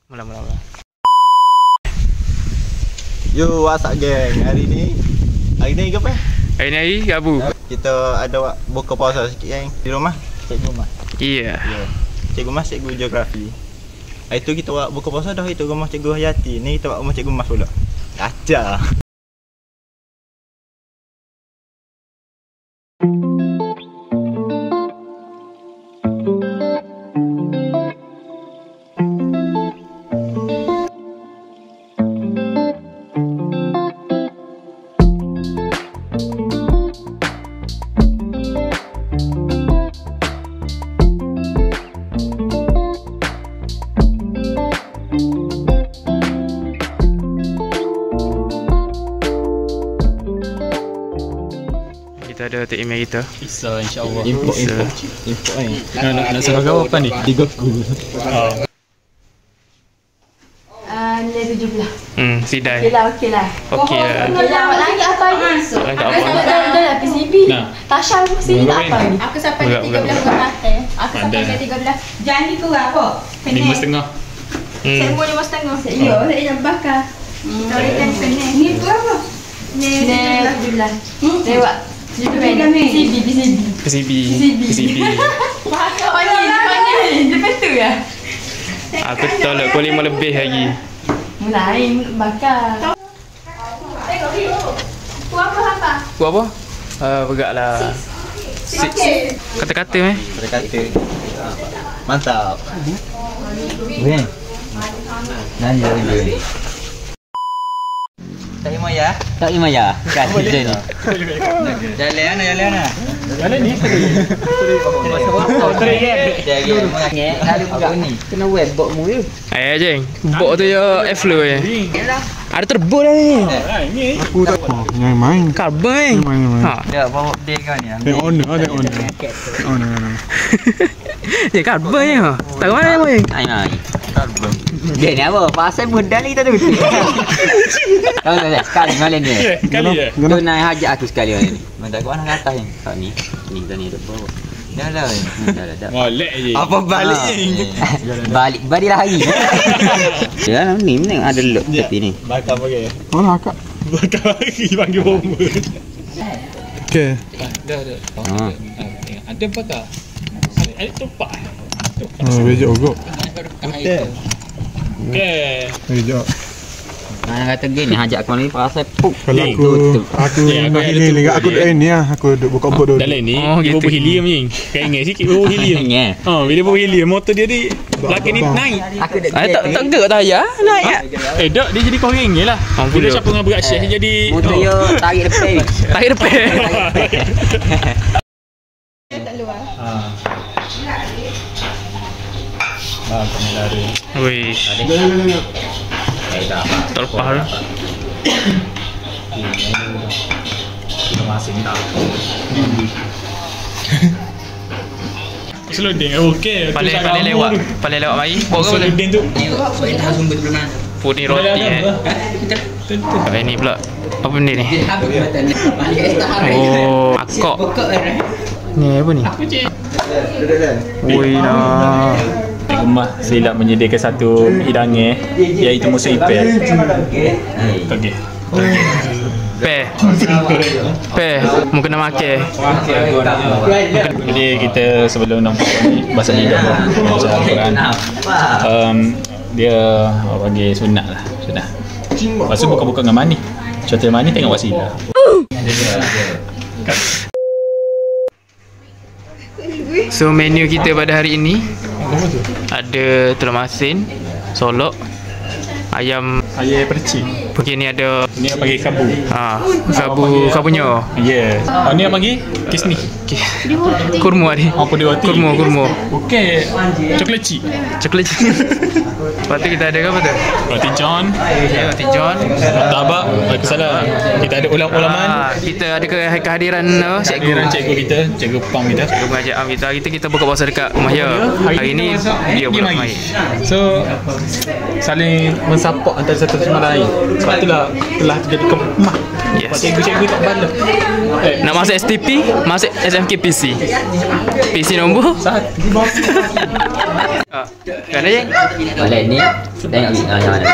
Mula-mula. Yo, what's up geng? Hari ni ke apa? Hari ni hari Rabu. Kita ada buka puasa sikit geng. Di rumah, cikgu rumah. Iya. Cikgu Mas, cikgu geografi. Hari tu kita buat buka puasa dah itu rumah cikgu Hayati. Ni kita buat rumah cikgu Mas pula. Kacau. Kita ada tek email kita. Bisa insya-Allah. Import ni. Nak suruh kau apa ni? Tiga ku. Nilai 17. Sidai. Okey lah. Okey lah. Awak lagi apa ni? Lagi apa? Dah PCB. Tasha PCB tak apa ni? Aku sampai 13 bulan mata. Aku sampai 13. Jangan kurang apa? 5.5. Saya mau 5.5. Ya, saya nak bakar. Kalau kan kena. Ni tu apa? Ni 17. Lewat. PCB. Mana? Lepas tu ya? Aku tolak pukul 5 lebih lagi. Mulai bakar. Tengok ni. Buat apa? Buat apa? Bergeraklah. Kata-kata Kata-kata. Mantap. Weh. Nanya lagi. Tak ima ya? Tak ima ya? Kat sini. Jalan mana? Jalan ni sering. Kena web bot mu je. Ayah jeng. Bok tu je airflow je. Ada terbut dah ni. Ni Aku tak yang main. Karbon. Main. Ha. Dia bawa update kau ni. Tengok owner. Dia karbon je. Tahu mana ni? Ai. Dia ni apa? Pasal modal kita tu. Tahu tak? Sekali malam ni. kali je. Tu naik hajat aku sekali malam ni. Mendak kau nak atas ni. Kau ni. Ni tadi ada bawah. Dah. Molek je. Apa balik ni? Balik lari. Ya, ni ada look tepi ni. Bakar pakai. Oh lah akak. Bakar lagi panggil bomba. Okey. Dah. Ha. Ada bakar. Ada tupak. Bejak ogok. Okey. Bejak. Mana kata gini hajat aku ni pasal puk. Kalau aku nak ini ni aku duduk ni lah. Aku duduk buka bot dulu. Dalam ni Oh, dia gitu. bawa helium ni. Kau ingat sikit bawa helium. Ingat. Bila bawa helium motor dia ni laki ni naik. Aku dah Tak gerak tak ayah. Naik ya. Dak dia jadi koreng je lah. Bila siapa dengan berat share dia jadi motor yo tarik depan. Tarik depan. Tak luar. kena lari. Wih. Terlepas. Masing tak. Seloding okey. Paling lewat mari. Bawa ke boleh? Seloding tu. Puni roti Ini pula. Apa benda ni? Oh, akak. Ni apa ni? Wih nah. Rumah silap menyediakan satu hidangan iaitu musuh ipek. Okey. Pe, mungkin nak makan. Jadi kita sebelum nampak ni bahasa lidah baca Al-Quran. Dia bagi sunat lah, sunat. Lepas tu buka-buka dengan mani. Contoh mani tengok wasilah. So menu kita pada hari ini ada telur masin, solok, ayam percik. Okey ni ada Ni yang bagi kabu. kabunya. Yeah. Ni yang bagi kisni. Kurma ni. Apa dia roti? Kurma. Okey. Coklat cik. Coklat. Lepas tu kita ada apa tu? Roti John. Roti John. Tabak. Waalaikumsalam. Kita ada ulam-ulaman. Kita ada kehadiran Kehadiran cikgu kita, cikgu Pang kita. Mengajar kita. Hari kita buka puasa dekat rumah dia. Hari ni dia pula mai. So saling mensupport antara satu sama lain. Sebab itulah telah terjadi kemah Yes. Cikgu-cikgu tak bala. Nak masuk STP, masuk SMK PC. PC nombor? Kan aja? Balik ni, tengok yang mana.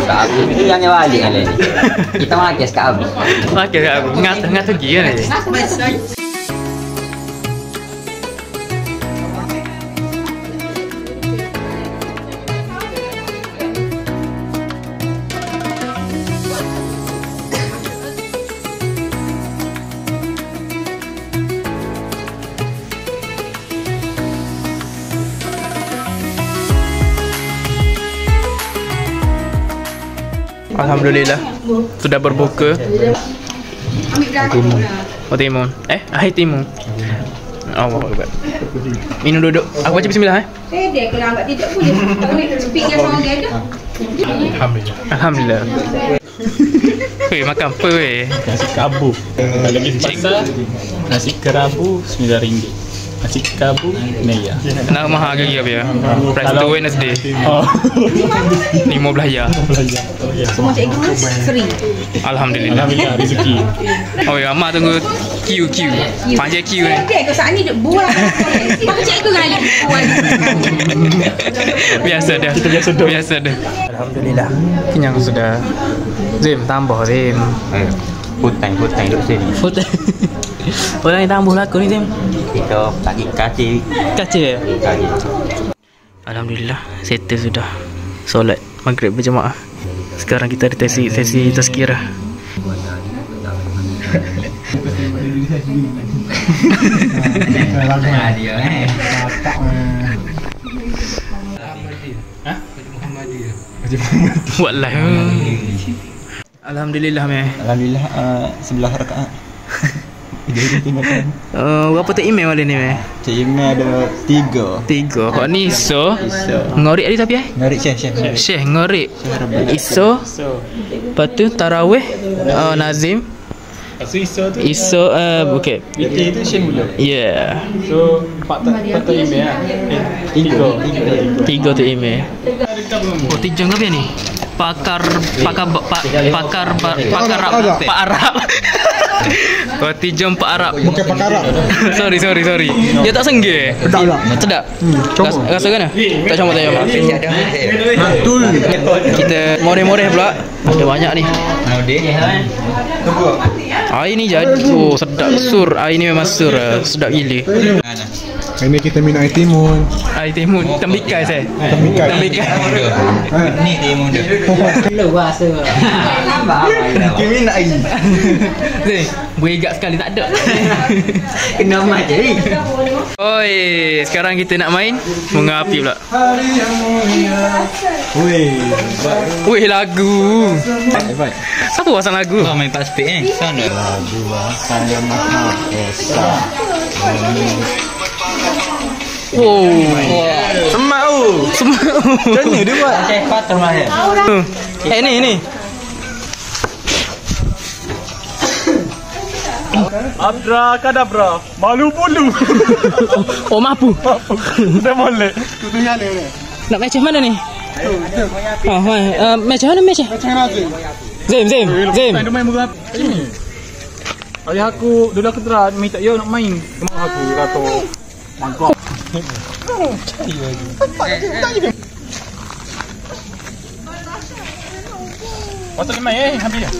Tak habis tu yang balik kali ni. Kita makan kat habis. Okey kat aku. Ngat pergi kan ni. Alhamdulillah sudah berbuka. Oh timun. Akhir timun. Allah Akbar. Minum duduk. Aku baca bismillah Dia kalau lambat tidak boleh. Tak boleh speak yang orang ada. Alhamdulillah. Weh makan apa weh? Nasi kabu. Kalau pergi pasar, nasi kerabu RM9. Nasi kabu Naya. Nak mahal lagi apa ya? Price tu Wednesday. Oh. 15 ya. Semua cikgu free. Alhamdulillah. Alhamdulillah rezeki. Oh ya, mak tunggu queue. Panjang queue ni. Dia ke saat ni duk buat. Mak cikgu kan lagi buat. Biasa dah. Biasa dah. Alhamdulillah. Kenyang sudah. Zim tambah Zim. Hutang duduk sini. Orang yang tambah laku ni Zim. Kita lagi kacil. Kacil. Alhamdulillah settle sudah. Solat maghrib berjemaah. Sekarang kita ada sesi tazkirah. Wallah. Alhamdulillah meh. Alhamdulillah sebelah rakaat. Berapa tu email malam ni meh? Email ada 3. 3. Kau ni iso. Ngorik tadi tapi Narik Syekh. Syekh ngorik. Iso. Lepas tu tarawih Nazim. Iso okey. Itu Syekh mula. Yeah. So 4 email ah. 3 tu email. Oh tijang apa ni? Pakar Arab. Oh tijang Pak Arab. Bukan Pak Arab. Sorry. Dia tak senggih. Sedap. Rasa kan? Tak comot. Betul. Kita moreh-moreh pula. Ada banyak ni. Air ni jadi sedap sur. Air ni memang sur. Sedap gila. Ini kita minum air timun. Air timun tembikai saya. Tembikai. Ni timun dia. Luar rasa. Kimi nak air. Ni, beregak sekali tak ada. Kena mat je ni. Oi, sekarang kita nak main bunga api pula. Weh lagu. Siapa pasang lagu? Kau main pas speak ni. Sound dah. Lagu saya mahal besar. Oh. Semak tu. Macam mana dia buat? Macam patah mahal. Ni. Abrakadabra. Malu bulu. Oh mampu. Dah boleh. Nak match mana ni? Match mana match? Zim. Dia main muka ini. Ayah aku dulu aku terat minta yo nak main. Mak aku kata mangkok. Pasal main habis.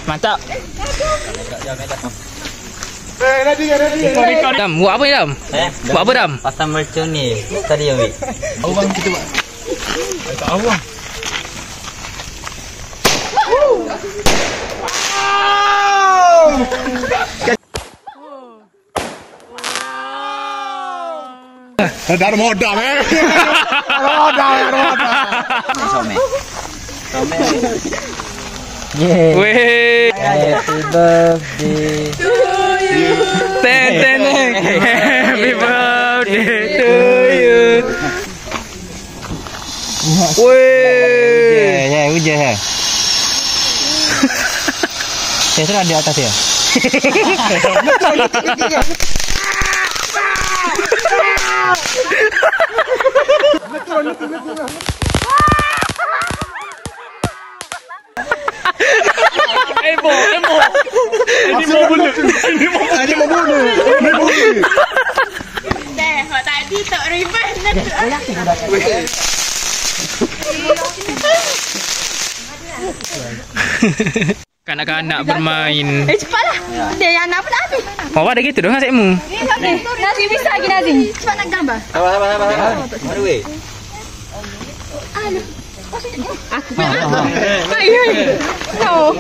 Mantap. Ready. Dam, buat apa ni Dam? Buat apa Dam? Pasang mercon ni. Tadi ambil. Awang kita buat. Tak awang. Ada modal Weh. Happy birthday to you. Happy birthday to you. Weh. Hujan. Saya sudah di atas ya. Dah, tadi tak ribbon. Kanak-kanak bermain. Cepatlah. Dia yang nak pun dah habis. Oh, ada gitu dong asikmu. Nazi bisa lagi Nazi. Cepat nak gambar. Sabar. Baru weh. Aku pun apa? Ayo. No.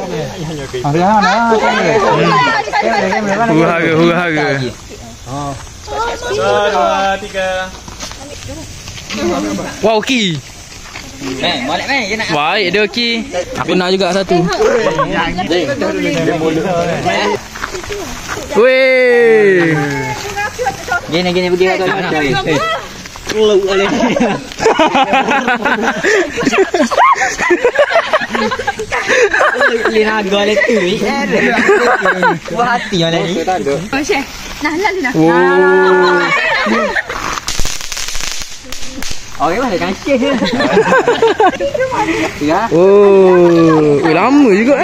Hura-hara. 2, 3. Wow, Ki. Molek dia nak. Baik dia, Ki. Aku nak juga satu. Weh. Gini pergi kau. Peluk oleh. Lina gol itu. Buat hati oleh ni. Oh, Syekh. Nah. Okey, mana kan Syekh. Ya. Oh, lama juga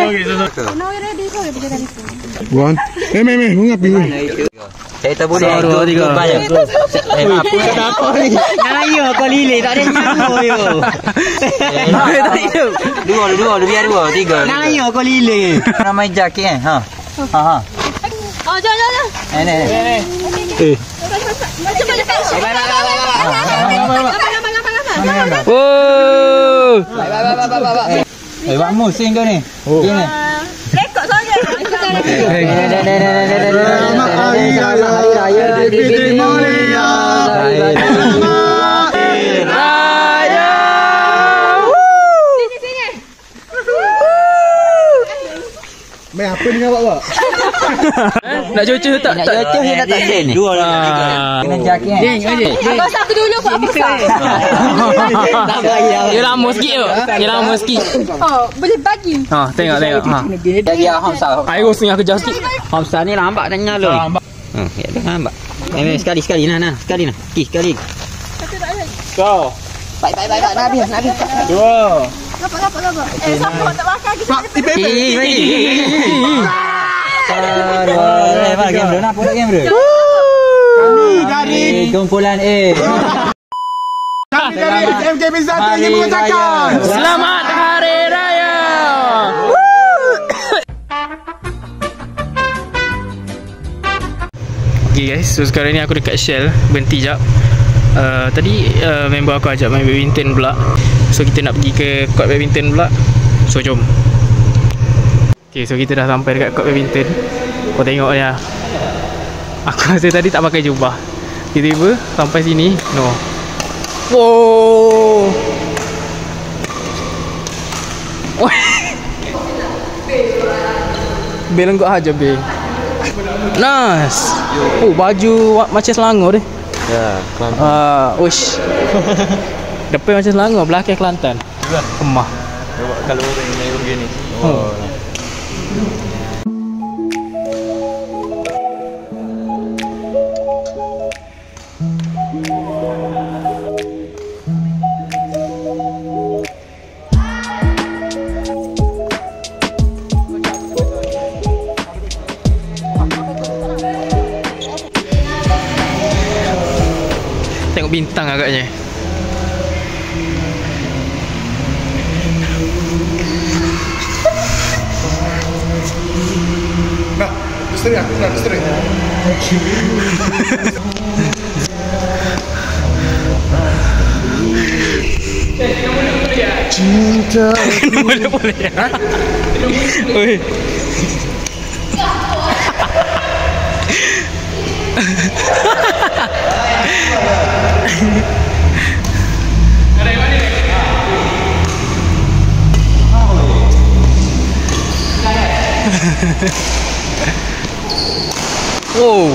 Now you ready kau pergi tadi. Wan. Meh, mengapi weh. Saya tak boleh. 2, 3. Apa ni? Ayo kau lilih tak ada nyawa yo. Dua, biar 2, 3. Ayo kau lilih. Ramai jaket Ha. Oh, jangan. Ni. Oh. Buat musim kau ni. Gini. Rekod saja. Hari raya di Mulia. Raya. Sini. Meh, apa ni awak? Nak cucu tak? Nak jatuh ni tak sini. 2 lah. Kena jaket. Abang satu dulu buat apa besar. Dia lama sikit. Oh, boleh bagi. Ha, tengok. Ha. Bagi Hamsa. Air setengah kejap sikit. Hamsa ni lambat dah nyala ni. Ya dah lambat. Sekali nah. Sekali. Kau. Baik. Nabi. 2. Lapar. Siapa tak makan kita? Mana game bro? Nak game bro? Kami dari kumpulan A. MKB Zati ingin mengucapkan Selamat Hari Raya. Okay guys, so sekarang ni aku dekat Shell. Berhenti jap. Tadi member aku ajak main badminton pula. So kita nak pergi ke court badminton pula. So jom. Okay, so kita dah sampai dekat court badminton. Kau tengok ya. Aku rasa tadi tak pakai jubah. Tiba-tiba sampai sini, no. Wow. Bel lenggok aja bel. Nice. Oh, baju macam Selangor deh. Ya, Uish. Depan macam Selangor, belakang Kelantan. Kemah. Kalau orang main begini. Tengok bintang agaknya. Nak, misteri aku nak misteri. Cinta. Boleh ya. Oi. Oh.